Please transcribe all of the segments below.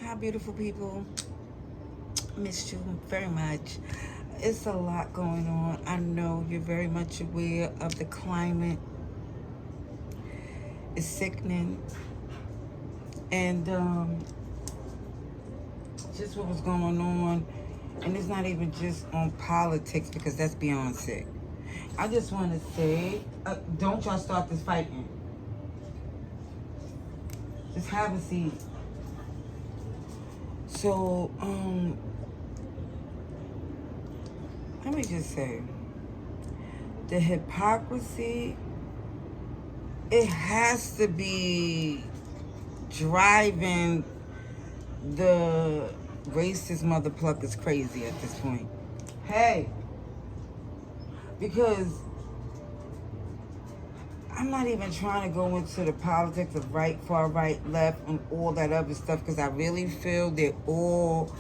Hi, beautiful people. Missed you very much. It's a lot going on. I know you're very much aware of the climate. It's sickening. And just what was going on. And it's not even just on politics because that's beyond sick. I just want to say, don't y'all start this fighting. Just have a seat. So, let me just say, the hypocrisy, it has to be driving the racist mother pluckers crazy at this point. Hey, because I'm not even trying to go into the politics of right, far right, left, and all that other stuff, because I really feel they all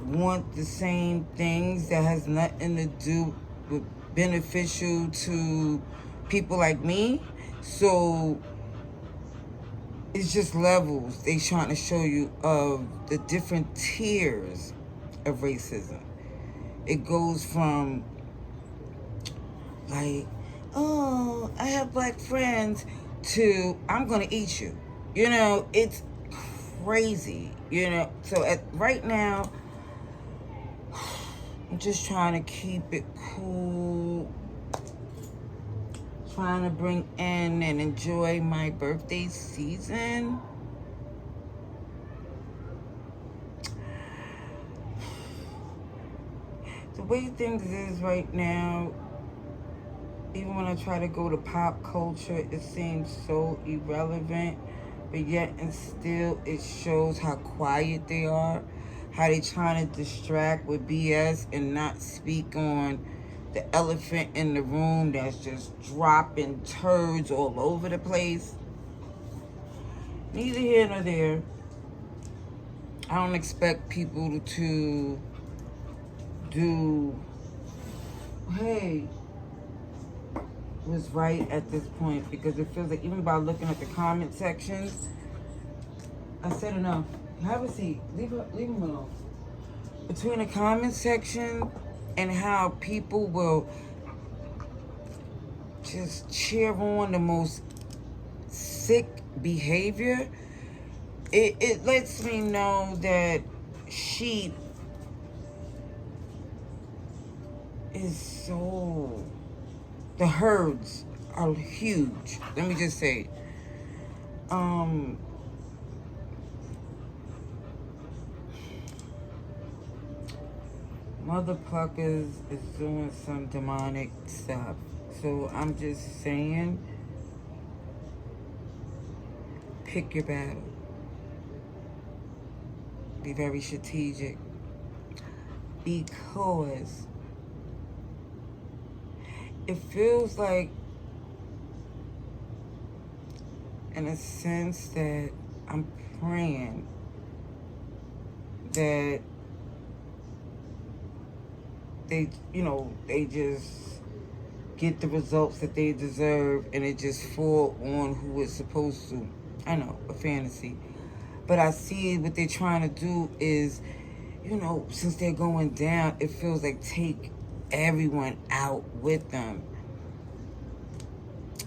want the same things that has nothing to do with beneficial to people like me. So it's just levels they trying to show you of the different tiers of racism. It goes from like, oh, I have black friends, to I'm gonna eat you. It's crazy. So right now, I'm just trying to keep it cool, trying to bring in and enjoy my birthday season. The way things is right now, even when I try to go to pop culture, it seems so irrelevant, but yet and still it shows how quiet they are, how they trying to distract with BS and not speak on the elephant in the room that's just dropping turds all over the place. Neither here nor there. I don't expect people to do, hey, was right at this point, because it feels like even by looking at the comment sections, I said enough. Have a seat. Leave them alone. Between the comment section and how people will just cheer on the most sick behavior, it lets me know that sheep is so... The herds are huge. Let me just say. Mother Pluckers is doing some demonic stuff. So I'm just saying, pick your battle. Be very strategic. Because it feels like, in a sense, that I'm praying that they just get the results that they deserve, and it just fall on who it's supposed to. I know, a fantasy. But I see what they're trying to do is, since they're going down, it feels like take everyone out with them.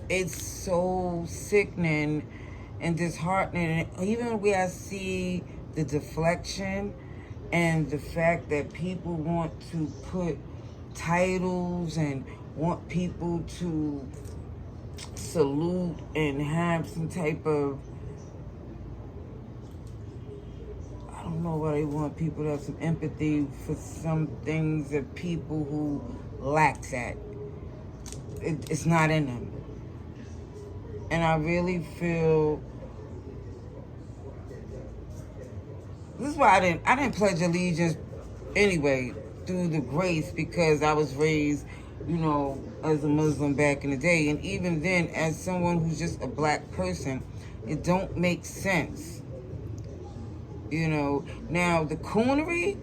It's so sickening and disheartening. And even where I see the deflection and the fact that people want to put titles and want people to salute and have some type of, I don't know why they want people to have some empathy for some things that people who lacks that. It's not in them. And I really feel, this is why I didn't pledge allegiance anyway through the grace, because I was raised, as a Muslim back in the day. And even then, as someone who's just a black person, it don't make sense. Now the coonery,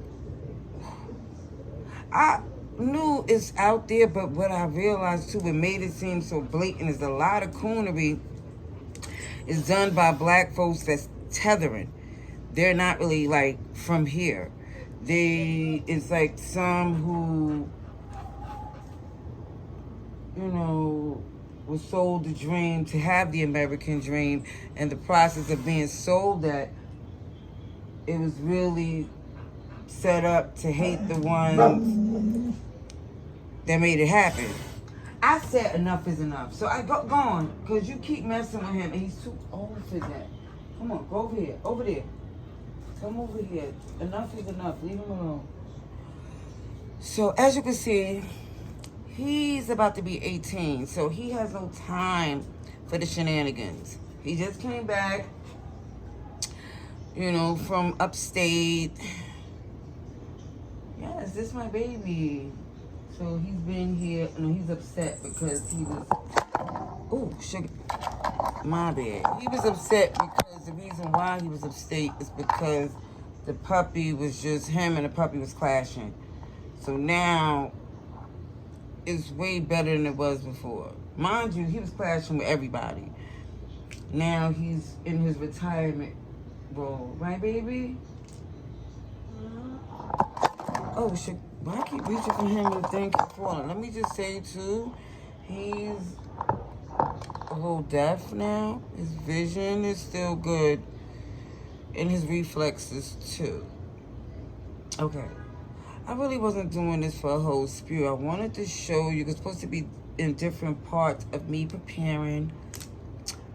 I knew it's out there, but what I realized too, it made it seem so blatant, is a lot of coonery is done by black folks that's tethering. they're not really like from here. It's like some who, you know, was sold the dream to have the American dream, and the process of being sold that, it was really set up to hate the ones that made it happen. I said enough is enough. So I go on, because you keep messing with him, and he's too old for that. Come on, go over here. Over there. Come over here. Enough is enough. Leave him alone. So as you can see, he's about to be 18. So he has no time for the shenanigans. He just came back, you know, from upstate. Yes, this is my baby. So he's been here, and he's upset because he was, oh, sugar, my bad. He was upset because the reason why he was upstate is because the puppy was just, him and the puppy was clashing. So now, it's way better than it was before. Mind you, he was clashing with everybody. Now he's in his retirement role. Right, baby? Oh, shit. Why I keep reaching for him and thank you for falling? Let me just say, too, he's a little deaf now. His vision is still good. And his reflexes, too. Okay. I really wasn't doing this for a whole spew. I wanted to show you, it's supposed to be in different parts of me preparing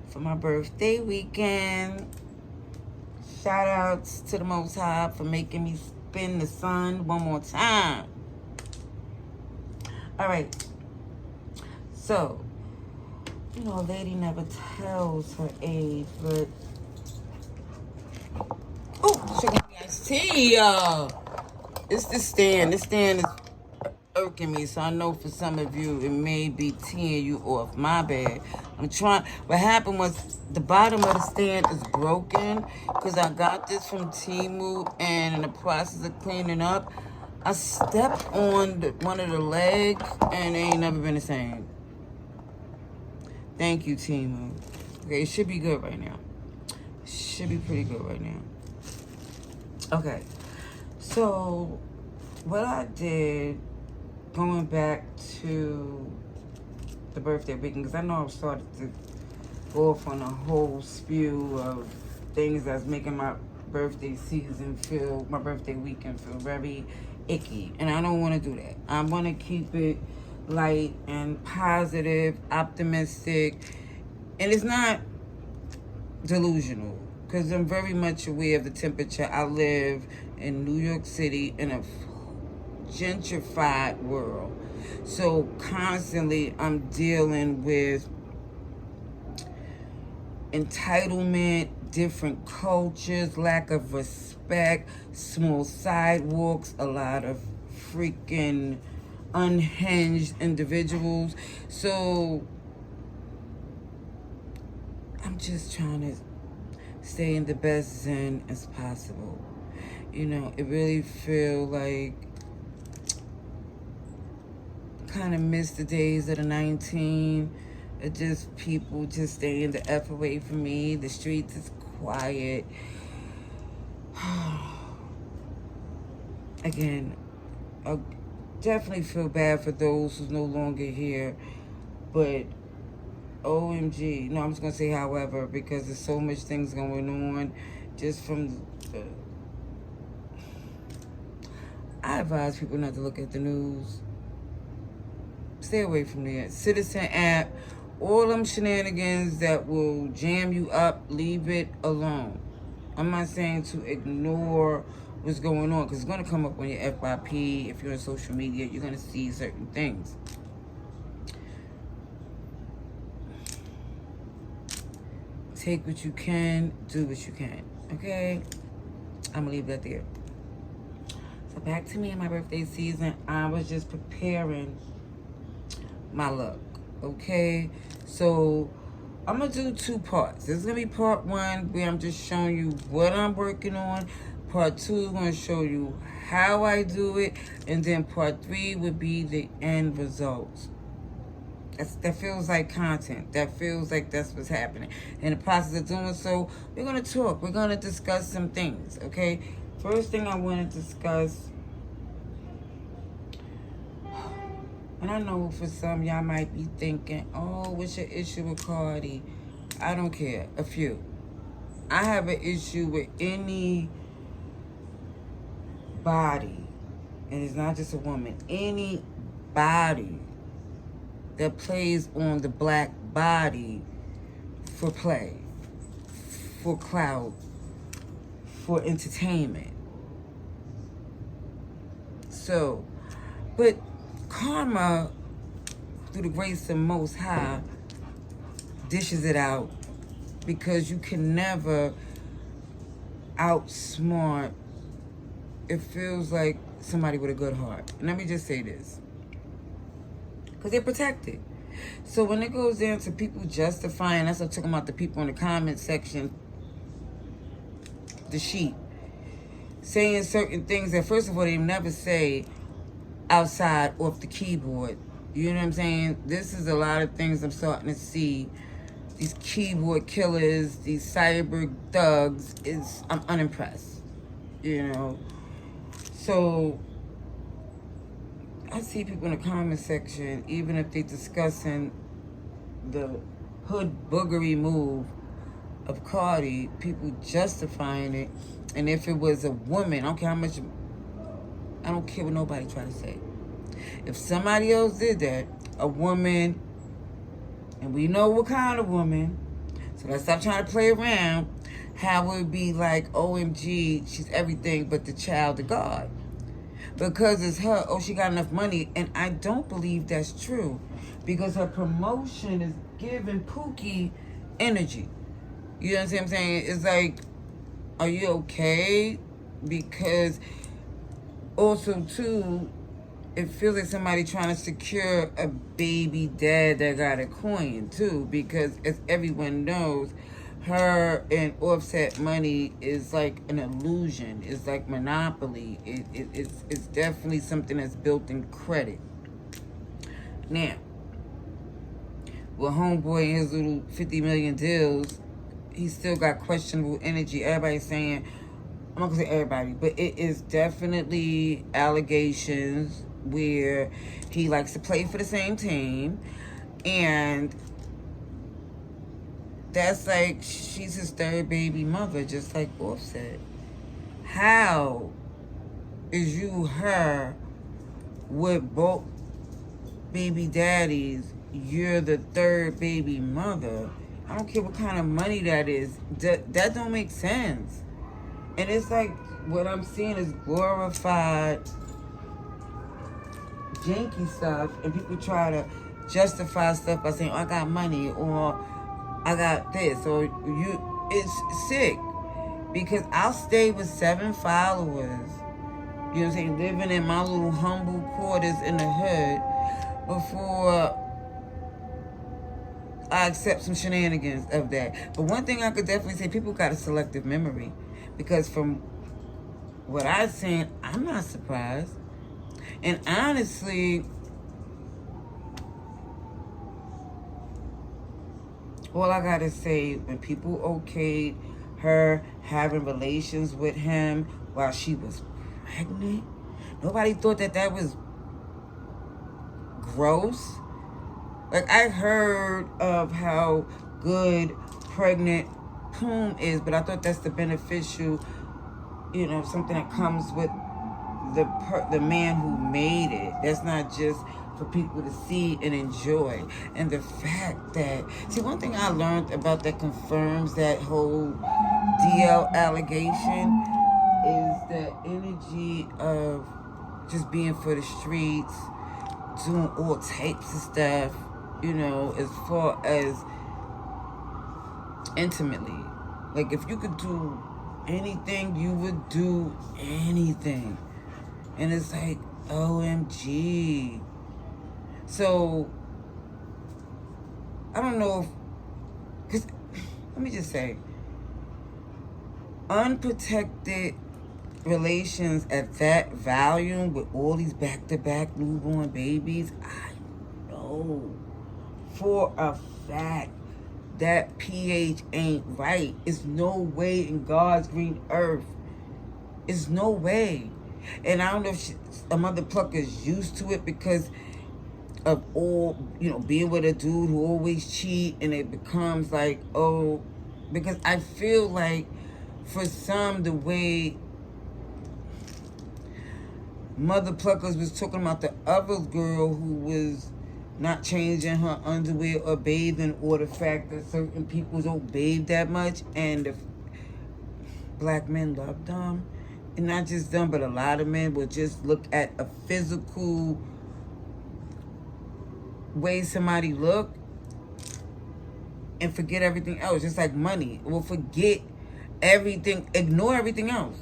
for my birthday weekend. Shout outs to the Most High for making me spin the sun one more time. All right. So, you know, a lady never tells her age, but... Oh, sugar iced tea, y'all. It's the stand. This stand is irking me, so I know for some of you, it may be teeing you off. My bad. I'm trying. What happened was the bottom of the stand is broken because I got this from Temu, and in the process of cleaning up, I stepped on one of the legs, and it ain't never been the same. Thank you, Temu. Okay, it should be good right now. Should be pretty good right now. Okay. So, what I did, going back to the birthday weekend, because I know I started to go off on a whole spew of things that's making my birthday season feel, my birthday weekend feel very icky. And I don't want to do that. I want to keep it light and positive, optimistic. And it's not delusional, because I'm very much aware of the temperature. I live in New York City in a gentrified world. So constantly I'm dealing with entitlement, different cultures, lack of respect, small sidewalks, a lot of freaking unhinged individuals. So I'm just trying to stay in the best zen as possible. You know, it really feel like kind of miss the days of the 19. It just people just staying the F away from me. The streets is quiet. Again, I definitely feel bad for those who's no longer here, but OMG, no, I'm just gonna say however, because there's so much things going on just from I advise people not to look at the news. Stay away from there. Citizen app, all them shenanigans that will jam you up, leave it alone. I'm not saying to ignore what's going on, because it's going to come up on your FYP. If you're on social media, you're going to see certain things. Take what you can, do what you can. Okay? I'm going to leave that there. So back to me in my birthday season. I was just preparing my look. Okay? So I'm going to do 2 parts. This is going to be part 1 where I'm just showing you what I'm working on. Part 2 is going to show you how I do it. And then part 3 would be the end results. That feels like content. That feels like that's what's happening. In the process of doing so, we're going to talk. We're going to discuss some things, okay? First thing I want to discuss, and I know for some y'all might be thinking, oh, what's your issue with Cardi? I don't care. A few. I have an issue with any body, and it's not just a woman, any body that plays on the black body for play, for clout, for entertainment. So, but karma, through the grace of Most High, dishes it out, because you can never outsmart, it feels like, somebody with a good heart. And let me just say this, because they're protected. So when it goes down to people justifying, that's what I'm talking about, the people in the comment section, the sheep, saying certain things that, first of all, they never say outside off the keyboard. You know what I'm saying? This is a lot of things I'm starting to see. These keyboard killers, these cyber thugs, I'm unimpressed. You know? So I see people in the comment section, even if they're discussing the hood boogery move of Cardi, people justifying it. And if it was a woman, I don't care how much, I don't care what nobody try to say. If somebody else did that, a woman, and we know what kind of woman, so let's stop trying to play around, how it would be like, OMG, she's everything but the child of God. Because it's her, oh, she got enough money. And I don't believe that's true, because her promotion is giving Pookie energy. You know what I'm saying? It's like, are you okay? Because also, too, it feels like somebody trying to secure a baby dad that got a coin, too. Because as everyone knows, her and Offset money is like an illusion. It's like Monopoly. It's definitely something that's built in credit. Now, with Homeboy and his little 50 million deals, he still got questionable energy. Everybody's saying, I'm not gonna say everybody, but it is definitely allegations where he likes to play for the same team, and that's like, she's his third baby mother, just like Offset. How is you her with both baby daddies? You're the third baby mother. I don't care what kind of money that is. That don't make sense. And it's like, what I'm seeing is glorified janky stuff, and people try to justify stuff by saying, oh, I got money, or I got this, or you. It's sick, because I'll stay with 7 followers, you know what I'm saying, living in my little humble quarters in the hood, before I accept some shenanigans of that. But one thing I could definitely say, people got a selective memory, because from what I've seen, I'm not surprised. And honestly, all I gotta say, when people okayed her having relations with him while she was pregnant, nobody thought that was gross. Like, I heard of how good pregnant poom is, but I thought that's the beneficial, you know, something that comes with the man who made it. That's not just for people to see and enjoy. And the fact that, see, one thing I learned about that confirms that whole DL allegation is the energy of just being for the streets, doing all types of stuff, you know, as far as intimately. Like, if you could do anything, you would do anything. And it's like, OMG. So, I don't know if, because, let me just say, unprotected relations at that volume with all these back-to-back newborn babies, I know for a fact that pH ain't right. It's no way in God's green earth. It's no way. And I don't know if a mother plucker is used to it because of all, being with a dude who always cheat, and it becomes like, oh, because I feel like for some, the way mother pluckers was talking about the other girl who was not changing her underwear or bathing, or the fact that certain people don't bathe that much, and the black men love them. And not just them, but a lot of men will just look at a physical way somebody look and forget everything else. Just like money. We'll forget everything, ignore everything else.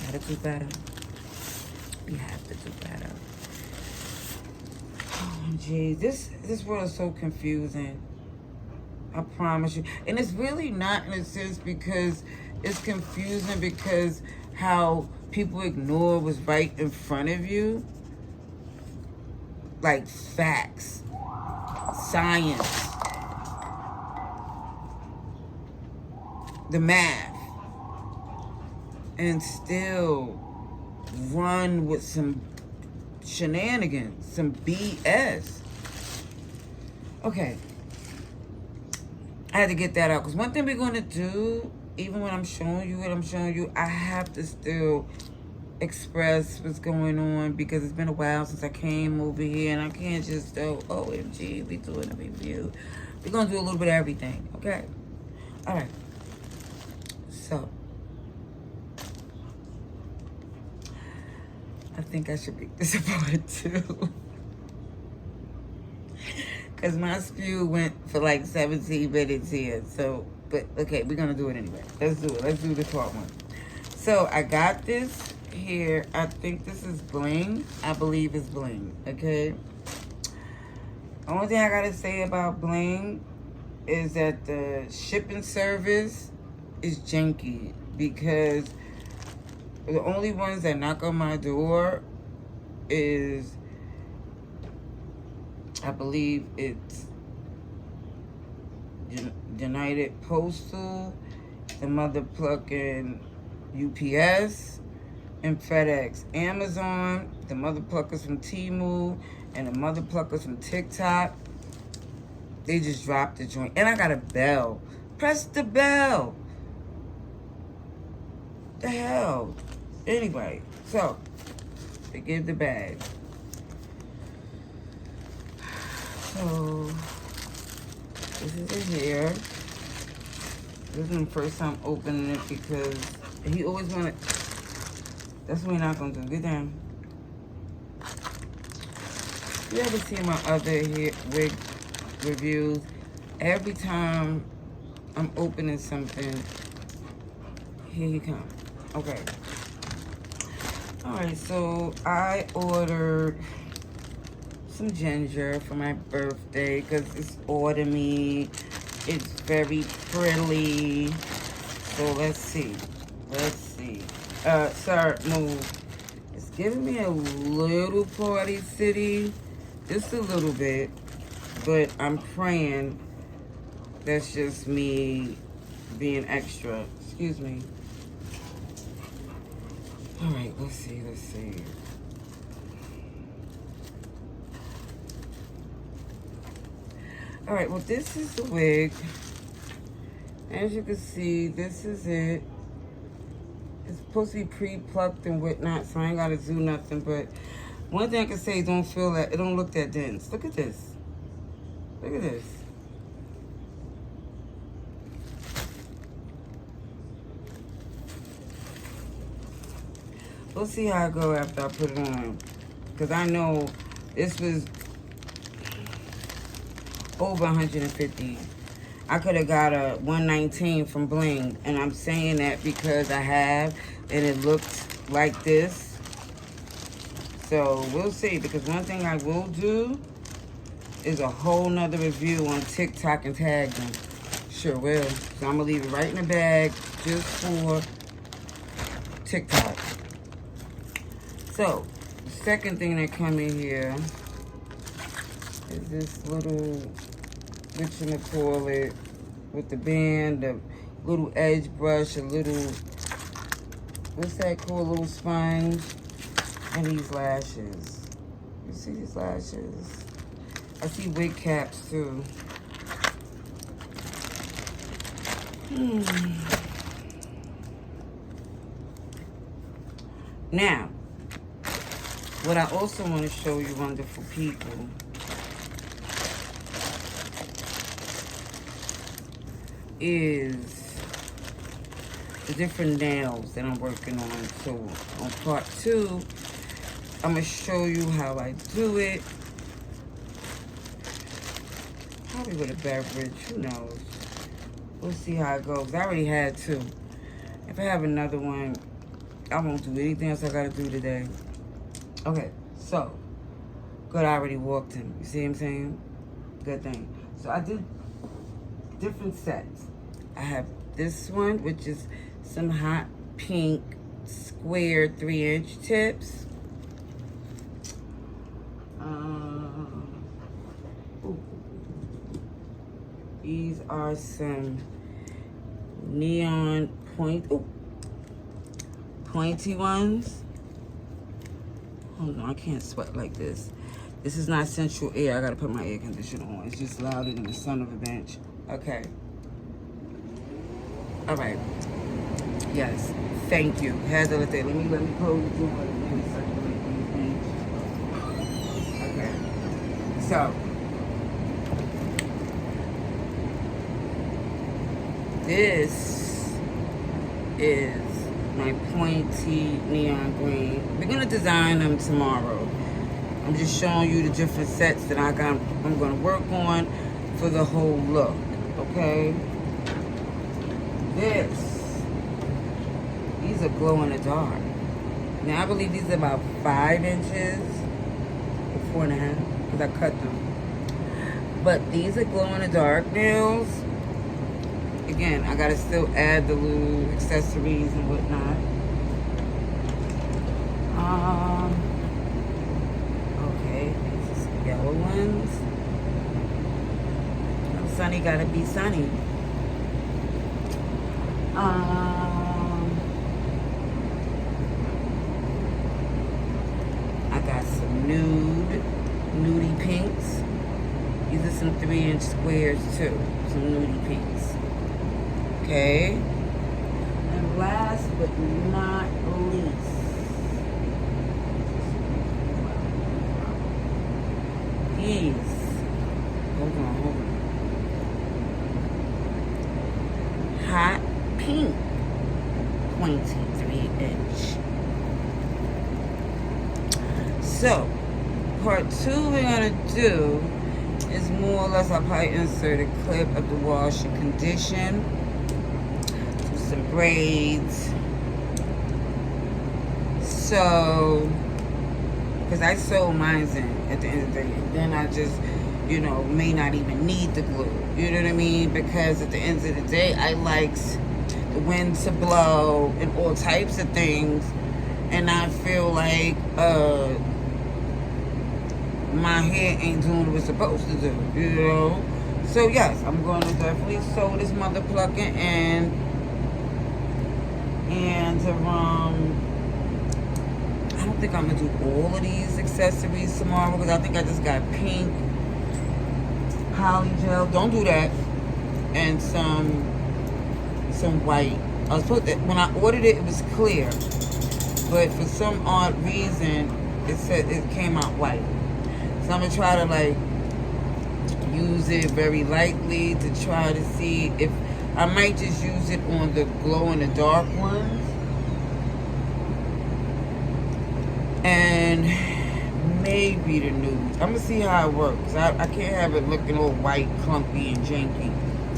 Gotta do better. We have to do better. Oh, geez. This world is so confusing. I promise you. And it's really not, in a sense, because it's confusing because how people ignore what's right in front of you. Like facts, science, the math, and still run with some shenanigans, some BS. Okay. I had to get that out. Because one thing we're going to do, even when I'm showing you what I'm showing you, I have to still express what's going on, because it's been a while since I came over here, and I can't just go, OMG, we doing a review. We're going to do a little bit of everything, okay? All right. So, I think I should make this apart too. Because my spew went for like 17 minutes here. So, but okay, we're going to do it anyway. Let's do it. Let's do the part one. So, I got this here. I think this is bling. I believe it's bling. Okay? Only thing I got to say about bling is that the shipping service is janky. Because the only ones that knock on my door is, I believe it's United Postal, the mother plucking UPS, and FedEx. Amazon, the mother pluckers from Temu, and the mother pluckers from TikTok. They just dropped the joint. And I got a bell. Press the bell. The hell. Anyway, so they give the bag. So this is it here. This is my first time opening it because he always wanted. That's what we're not gonna do. Get down. You ever see my other wig reviews? Every time I'm opening something, here he comes. Okay. All right. So I ordered some ginger for my birthday because it's autumny. It's very frilly. So let's see. Sir, move. It's giving me a little party city. Just a little bit. But I'm praying that's just me being extra. Excuse me. All right, let's see. All right, well, this is the wig. As you can see, this is it. It's supposed to be pre-plucked and whatnot, so I ain't got to do nothing. But one thing I can say, don't feel that, it don't look that dense. Look at this. Look at this. We'll see how I go after I put it on. Because I know this was over 150. I could have got a 119 from Bling. And I'm saying that because I have. And it looks like this. So we'll see. Because one thing I will do is a whole nother review on TikTok and tag them. Sure will. So I'm going to leave it right in the bag just for TikTok. So, the second thing that come in here is this little witch in the toilet with the band, the little edge brush, a little, what's that called, little sponge, and these lashes. You see these lashes? I see wig caps too. Now, what I also want to show you, wonderful people, is the different nails that I'm working on. So on part 2, I'm going to show you how I do it. Probably with a beverage, who knows. We'll see how it goes. I already had 2. If I have another one, I won't do anything else I got to do today. Okay, so, good, I already walked him. You see what I'm saying? Good thing. So I did different sets. I have this one, which is some hot pink square 3-inch tips. These are some neon pointy ones. Hold on, I can't sweat like this. This is not central air. I gotta put my air conditioner on. It's just louder than the son of a bench. Okay. All right. Yes. Thank you. Had to let me close the door and circulate these things. Okay. So this is my pointy neon green. We're gonna design them tomorrow. I'm just showing you the different sets that I'm gonna work on for the whole look, okay? These are glow in the dark. Now I believe these are about 5 inches or 4.5, because I cut them. But these are glow in the dark nails. Again, I gotta still add the little accessories and whatnot. Okay, these are some yellow ones. Sunny gotta be sunny. I got some nudie pinks. These are some 3-inch squares too. Some nudie pinks. Okay. And last but not least, these. Hold on. Hot pink, pointy 3-inch. So, part 2 we're gonna do is more or less, I'll probably insert a clip of the wash and condition, do some braids. So, because I sew mine in at the end of the day, and then I just, may not even need the glue. You know what I mean? Because at the end of the day, I like the wind to blow and all types of things, and I feel like my hair ain't doing what it's supposed to do, So yes, I'm going to definitely sew this mother plucking and I don't think I'm gonna do all of these accessories tomorrow because I think I just got pink poly gel. Don't do that. And some white. I was supposed to, when I ordered it, it was clear, but for some odd reason, it said it came out white. So I'm gonna try to use it very lightly to try to see if I might just use it on the glow in the dark ones. And maybe the nudes. I'm gonna see how it works. I can't have it looking all white, clumpy, and janky.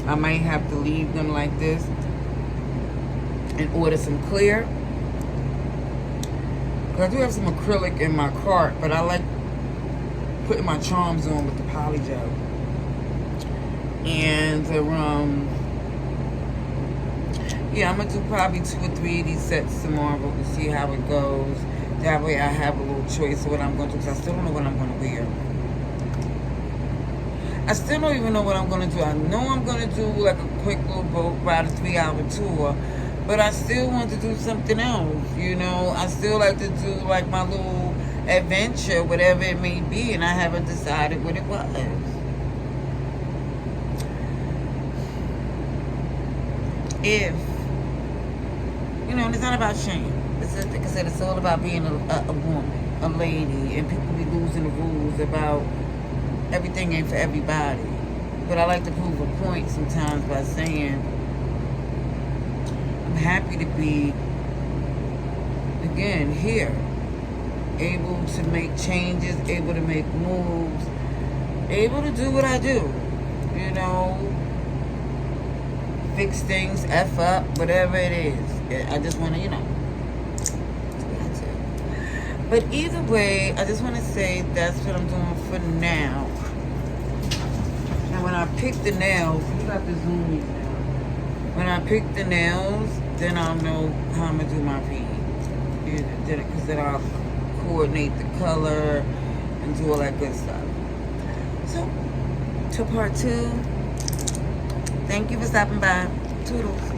I might have to leave them like this and order some clear. Because I do have some acrylic in my cart, but I like putting my charms on with the poly gel. And Yeah, I'm gonna do probably 2 or 3 of these sets tomorrow to see how it goes. That way I have a little choice of what I'm gonna do, because I still don't know what I'm gonna wear. I still don't even know what I'm gonna do. I know I'm gonna do like a quick little boat ride, a 3-hour tour, but I still want to do something else, you know. I still like to do like my little adventure, whatever it may be, and I haven't decided what it was. If, you know, and it's not about shame. It's just, like I said, it's all about being a woman, a lady, and people be losing the rules about everything ain't for everybody. But I like to prove a point sometimes by saying I'm happy to be, again, here, able to make changes, able to make moves, able to do what I do, you know, fix things, F up, whatever it is. I just want to, you know, but either way, I just want to say that's what I'm doing for now. And when I pick the nails, you got the zoom in now. When I pick the nails, then I'll know how I'm going to do my feet. Because then I'll coordinate the color and do all that good stuff. So, to part 2, thank you for stopping by. Toodles.